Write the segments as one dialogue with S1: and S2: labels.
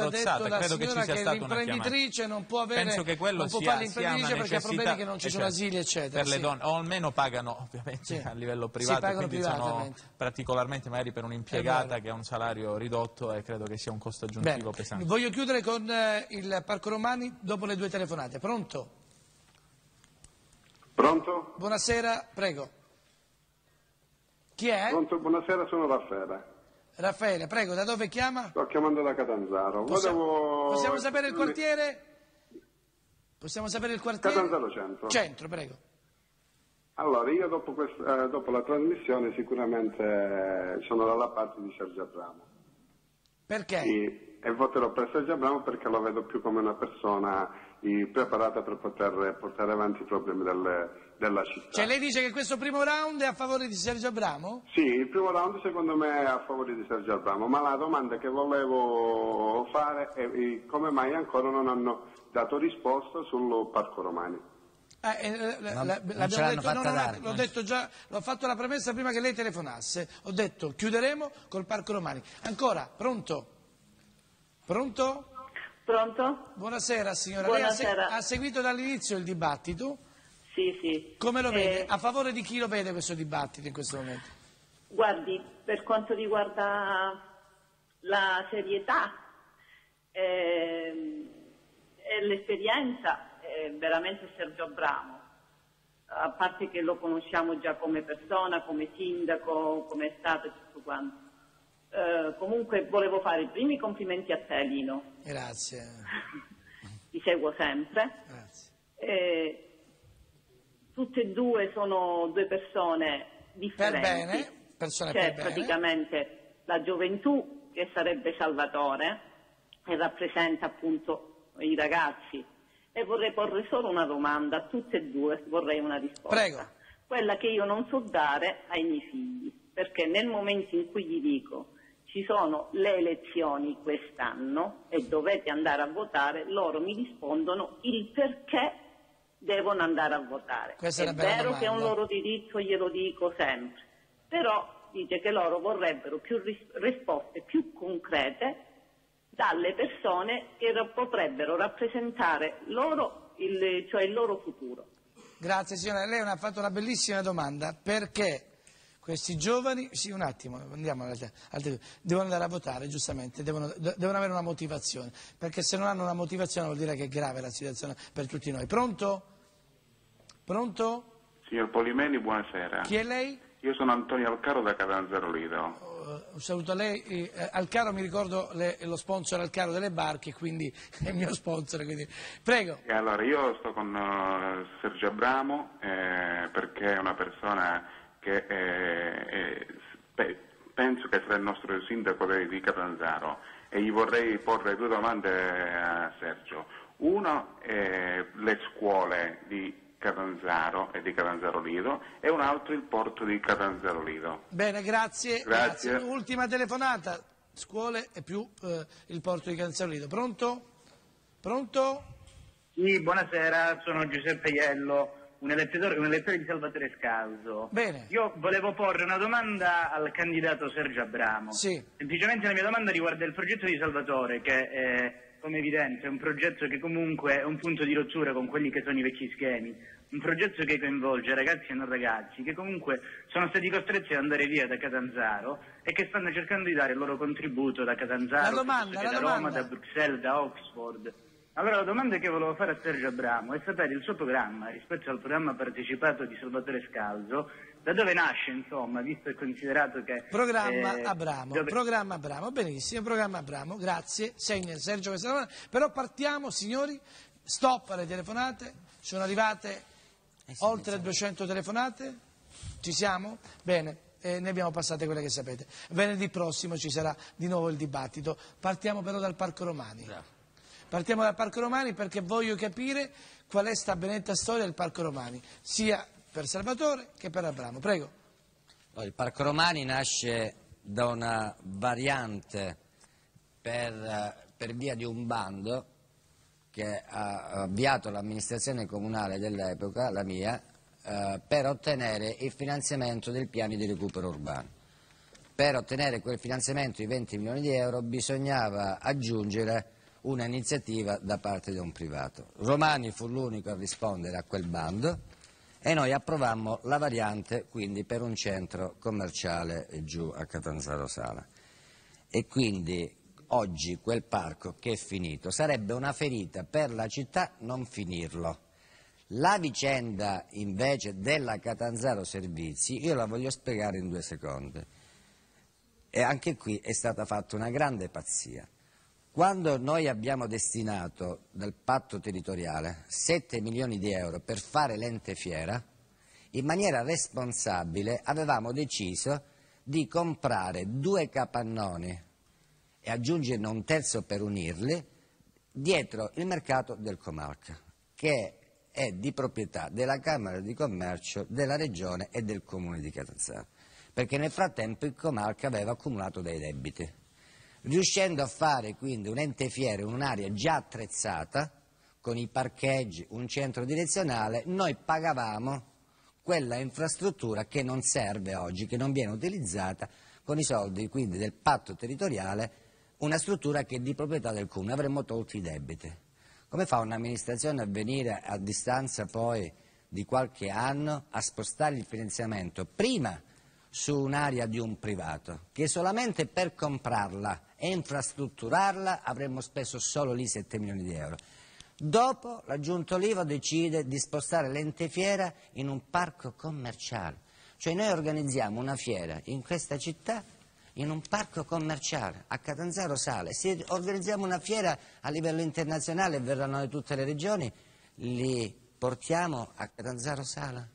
S1: detto la signora che l'imprenditrice non può avere,
S2: penso che quello
S1: non può fare l'imprenditrice perché ha problemi che non ci sono asili, eccetera.
S2: Per le donne, o almeno pagano ovviamente a livello privato, quindi sono particolarmente magari per un'impiegata che ha un salario ridotto e credo che sia un costo aggiuntivo pesante.
S1: Voglio chiudere con il Parco Romani dopo le 2 telefonate. Pronto?
S3: Pronto?
S1: Buonasera, prego. Chi è?
S3: Pronto, buonasera, sono Raffaele.
S1: Raffaele, prego, da dove chiama?
S3: Sto chiamando da Catanzaro.
S1: Possiamo sapere il quartiere? Possiamo sapere il quartiere?
S3: Catanzaro Centro.
S1: Centro, prego.
S3: Allora, io dopo la trasmissione sicuramente sono dalla parte di Sergio Abramo.
S1: Perché?
S3: E voterò per Sergio Abramo perché lo vedo più come una persona preparata per poter portare avanti i problemi della città.
S1: Cioè lei dice che questo primo round è a favore di Sergio Abramo?
S3: Sì, il primo round secondo me è a favore di Sergio Abramo, ma la domanda che volevo fare è come mai ancora non hanno dato risposta sul Parco Romani.
S1: L'ho detto già, l'ho fatto la premessa prima che lei telefonasse, ho detto chiuderemo col Parco Romani. Ancora, pronto? Pronto?
S4: Pronto?
S1: Buonasera signora,
S4: Buonasera.
S1: Lei ha seguito dall'inizio il dibattito?
S4: Sì, sì.
S1: Come lo vede? A favore di chi lo vede questo dibattito in questo momento?
S4: Guardi, per quanto riguarda la serietà e l'esperienza, veramente Sergio Abramo, a parte che lo conosciamo già come persona, come sindaco, come è stato e tutto quanto. Comunque volevo fare i primi complimenti a te, Lino.
S1: Grazie.
S4: Ti seguo sempre.
S1: Grazie.
S4: Tutte e due sono due persone differenti.
S1: Per bene, persone
S4: C'è
S1: per bene.
S4: praticamente la gioventù che sarebbe Salvatore e rappresenta appunto i ragazzi. E vorrei porre solo una domanda a tutte e due, vorrei una risposta.
S1: Prego.
S4: Quella che io non so dare ai miei figli, perché nel momento in cui gli dico ci sono le elezioni quest'anno e dovete andare a votare, loro mi rispondono il perché devono andare a votare.
S1: Questa
S4: è vero che è un loro diritto, glielo dico sempre, però dice che loro vorrebbero più risposte più concrete dalle persone che potrebbero rappresentare loro, cioè il loro futuro.
S1: Grazie signora, lei ha fatto una bellissima domanda, perché questi giovani, sì un attimo, andiamo devono andare a votare giustamente, devono avere una motivazione, perché se non hanno una motivazione vuol dire che è grave la situazione per tutti noi. Pronto? Pronto?
S5: Signor Polimeni, buonasera.
S1: Chi è lei?
S5: Io sono Antonio Alcaro da Catanzaro Lido.
S1: Un saluto a lei. Alcaro, mi ricordo lo sponsor Alcaro delle barche, quindi è il mio sponsor. Quindi. Prego.
S5: E allora, io sto con Sergio Abramo perché è una persona che penso che sarà il nostro sindaco di Catanzaro e gli vorrei porre 2 domande a Sergio. Uno è le scuole di Catanzaro e di Catanzaro Lido e un altro il porto di Catanzaro Lido.
S1: Bene, grazie.
S5: Grazie.
S1: Ultima telefonata, scuole e più il porto di Catanzaro Lido. Pronto? Pronto?
S6: Sì, buonasera, sono Giuseppe Iello, un elettore di Salvatore Scalzo.
S1: Bene.
S6: Io volevo porre una domanda al candidato Sergio Abramo.
S1: Sì.
S6: Semplicemente la mia domanda riguarda il progetto di Salvatore, che è, come evidente, è un progetto che comunque è un punto di rottura con quelli che sono i vecchi schemi, un progetto che coinvolge ragazzi e non ragazzi, che comunque sono stati costretti ad andare via da Catanzaro e che stanno cercando di dare il loro contributo da Catanzaro, da Roma, da Bruxelles, da Oxford. Allora la domanda che volevo fare a Sergio Abramo è sapere il suo programma rispetto al programma partecipato di Salvatore Scalzo, da dove nasce, insomma, visto e considerato che...
S1: Programma Abramo, benissimo, programma Abramo, grazie, segna Sergio questa domanda, però partiamo signori, stop alle telefonate, sono arrivate oltre 200 telefonate, ci siamo? Bene, ne abbiamo passate quelle che sapete, venerdì prossimo ci sarà di nuovo il dibattito, partiamo però dal Parco Romani. Partiamo dal Parco Romani perché voglio capire qual è sta benedetta storia del Parco Romani, sia per Salvatore che per Abramo. Prego.
S7: Il Parco Romani nasce da una variante per via di un bando che ha avviato l'amministrazione comunale dell'epoca, la mia, per ottenere il finanziamento dei piani di recupero urbano. per ottenere quel finanziamento di 20 milioni di euro bisognava aggiungere una iniziativa da parte di un privato. Romani fu l'unico a rispondere a quel bando e noi approvammo la variante quindi per un centro commerciale giù a Catanzaro Sala. E quindi oggi quel parco che è finito sarebbe una ferita per la città non finirlo. La vicenda invece della Catanzaro Servizi io la voglio spiegare in 2 secondi. E anche qui è stata fatta una grande pazzia. Quando noi abbiamo destinato dal patto territoriale 7 milioni di euro per fare l'ente fiera, in maniera responsabile avevamo deciso di comprare 2 capannoni e aggiungerne un terzo per unirli dietro il mercato del Comarca, che è di proprietà della Camera di Commercio, della Regione e del Comune di Catanzaro, perché nel frattempo il Comarca aveva accumulato dei debiti. Riuscendo a fare quindi un ente fiere in un'area già attrezzata, con i parcheggi, un centro direzionale, noi pagavamo quella infrastruttura che non serve oggi, che non viene utilizzata con i soldi quindi del patto territoriale, una struttura che è di proprietà del Comune, avremmo tolto i debiti. Come fa un'amministrazione a venire a distanza poi di qualche anno a spostare il finanziamento prima su un'area di un privato, che solamente per comprarla e infrastrutturarla avremmo speso solo lì 7 milioni di euro. Dopo la Giunta Olivo decide di spostare l'ente fiera in un parco commerciale, cioè noi organizziamo una fiera in questa città in un parco commerciale a Catanzaro Sale, se organizziamo una fiera a livello internazionale e verranno da tutte le regioni, li portiamo a Catanzaro Sala.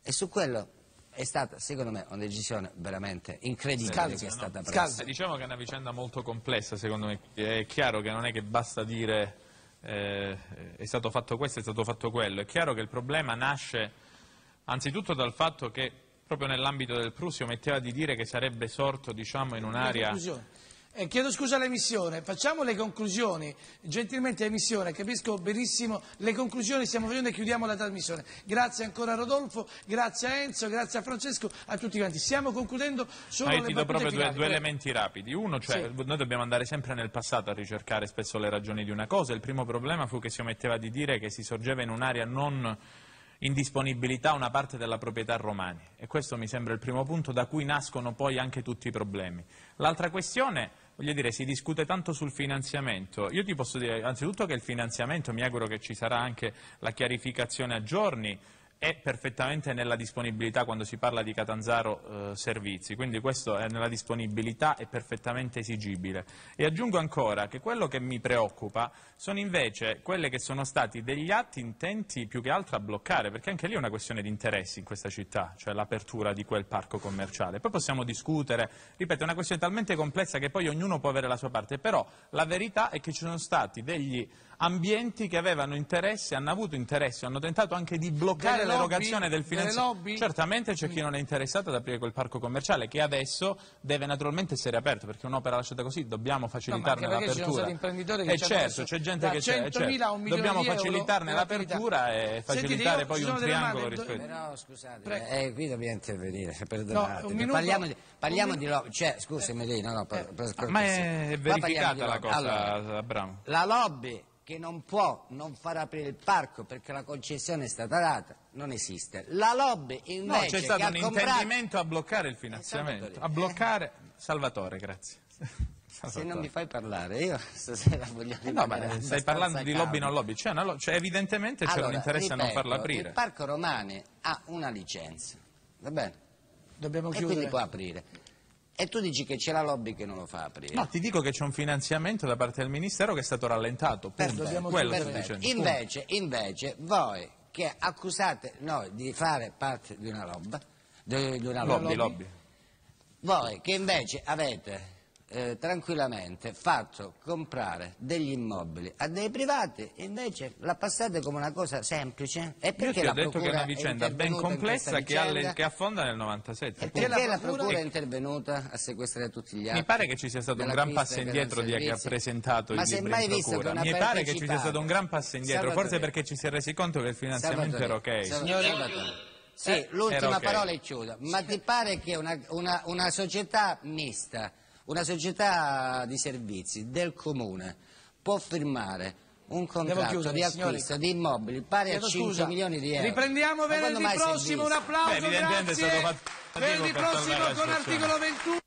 S7: E su quello è stata, secondo me, una decisione veramente incredibile che è stata presa.
S2: Diciamo che è una vicenda molto complessa, secondo me. È chiaro che non è che basta dire è stato fatto questo, è stato fatto quello. È chiaro che il problema nasce anzitutto dal fatto che proprio nell'ambito del Prusio metteva di dire che sarebbe sorto, diciamo, in un'area...
S1: Chiedo scusa all'emissione, facciamo le conclusioni, gentilmente emissione, capisco benissimo le conclusioni, stiamo facendo e chiudiamo la trasmissione. Grazie ancora a Rodolfo, grazie a Enzo, grazie a Francesco, a tutti quanti. Stiamo concludendo solo le battute
S2: finali. Ti do proprio due
S1: finali.
S2: Elementi rapidi. Uno, cioè,
S1: sì.
S2: Noi dobbiamo andare sempre nel passato a ricercare spesso le ragioni di una cosa. Il primo problema fu che si ometteva di dire che si sorgeva in un'area non in disponibilità una parte della proprietà Romani, e questo mi sembra il primo punto da cui nascono poi anche tutti i problemi. L'altra questione, voglio dire, si discute tanto sul finanziamento. Io ti posso dire anzitutto che il finanziamento, mi auguro che ci sarà anche la chiarificazione a giorni, è perfettamente nella disponibilità quando si parla di Catanzaro Servizi, quindi questo è nella disponibilità, è perfettamente esigibile. E aggiungo ancora che quello che mi preoccupa sono invece quelle che sono stati degli atti intenti più che altro a bloccare, perché anche lì è una questione di interessi in questa città, cioè l'apertura di quel parco commerciale. Poi possiamo discutere, ripeto, è una questione talmente complessa che poi ognuno può avere la sua parte, però la verità è che ci sono stati degli ambienti che avevano interesse, hanno avuto interesse, hanno tentato anche di bloccare l'erogazione del finanziamento. Certamente c'è chi non è interessato ad aprire quel parco commerciale, che adesso deve naturalmente essere aperto, perché un'opera lasciata così dobbiamo facilitarne l'apertura.
S1: E
S2: certo, c'è gente che c'è, dobbiamo facilitarne l'apertura e facilitare poi un triangolo rispetto.
S7: Però scusate, qui dobbiamo intervenire, perdonate. Parliamo di lobby, cioè scusami lì,
S2: ma è verificata la cosa, allora, Abramo.
S7: La lobby che non può non far aprire il parco perché la concessione è stata data, non esiste. La lobby invece
S2: no, c'è stato un intendimento a bloccare il finanziamento, a bloccare... Salvatore, grazie.
S7: Se non mi fai parlare, io stasera voglio rimanere.
S2: No, ma stai parlando di lobby non lobby, cioè evidentemente c'è un interesse a non farlo aprire.
S7: Il Parco Romani ha una licenza, va bene?
S1: Dobbiamo chiudere.
S7: E quindi può aprire. E tu dici che c'è la lobby che non lo fa aprire.
S2: No, ti dico che c'è un finanziamento da parte del Ministero che è stato rallentato.
S7: Invece voi che accusate noi di fare parte di una lobby, voi che invece avete tranquillamente fatto comprare degli immobili a dei privati, invece la passate come una cosa semplice. E perché
S2: io ti ho detto che è una vicenda ben complessa che affonda nel 97.
S7: E perché la procura è intervenuta a sequestrare tutti gli atti?
S2: Mi pare che ci sia stato un gran passo indietro di chi ha presentato i libri in procura. Mi pare che ci sia stato un gran passo indietro, forse perché ci si è resi conto che il finanziamento era ok.
S7: Signori, Sì, l'ultima parola è chiusa. Ma ti pare che una società mista, una società di servizi del comune può firmare un contratto di acquisto di immobili pari a 5 milioni di euro?
S1: Riprendiamo venerdì prossimo, un applauso, grazie. Venerdì prossimo con articolo 21.